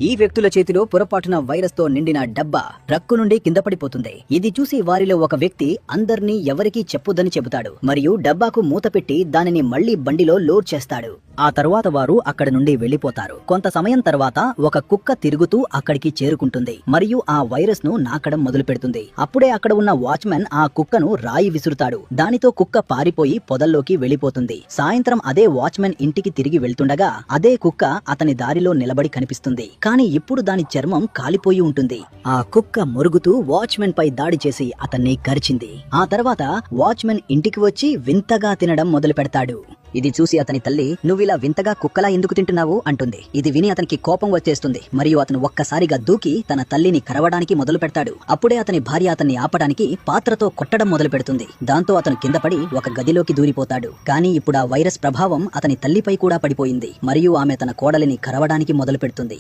ఈ వ్యక్తుల చేతిలో పొరపాటున వైరస్ తో నిండిన డబ్బా ట్రక్కు నుండి కింద పడిపోతుంది. ఇది చూసి వారిలో ఒక వ్యక్తి అందర్నీ ఎవరికీ చెప్పొద్దని చెబుతాడు మరియు డబ్బాకు మూత పెట్టి దానిని మళ్లీ బండిలో లోడ్ చేస్తాడు. ఆ తరువాత వారు అక్కడి నుండి వెళ్లిపోతారు. కొంత సమయం తర్వాత ఒక కుక్క తిరుగుతూ అక్కడికి చేరుకుంటుంది మరియు ఆ వైరస్ ను నాకడం మొదలు పెడుతుంది. అప్పుడే అక్కడ ఉన్న వాచ్మెన్ ఆ కుక్కను రాయి విసురుతాడు. దానితో కుక్క పారిపోయి పొదల్లోకి వెళ్లిపోతుంది. సాయంత్రం అదే వాచ్మెన్ ఇంటికి తిరిగి వెళ్తుండగా అదే కుక్క అతని దారిలో నిలబడి కనిపిస్తుంది. కానీ ఇప్పుడు దాని చర్మం కాలిపోయి ఉంటుంది. ఆ కుక్క మొరుగుతూ వాచ్మెన్ పై దాడి చేసి అతన్ని కరిచింది. ఆ తర్వాత వాచ్మెన్ ఇంటికి వచ్చి వింతగా తినడం మొదలు పెడతాడు. ఇది చూసి అతని తల్లి, "నువ్విలా వింతగా కుక్కలా ఎందుకు తింటున్నావు?" అంటుంది. ఇది విని అతనికి కోపం వచ్చేస్తుంది మరియు అతను ఒక్కసారిగా దూకి తన తల్లిని కరవడానికి మొదలు పెడతాడు. అప్పుడే అతని భార్య అతన్ని ఆపడానికి పాత్రతో కొట్టడం మొదలు పెడుతుంది. దాంతో అతను కింద పడి ఒక గదిలోకి దూరిపోతాడు. కానీ ఇప్పుడు ఆ వైరస్ ప్రభావం అతని తల్లిపై కూడా పడిపోయింది మరియు ఆమె తన కోడలిని కరవడానికి మొదలు పెడుతుంది.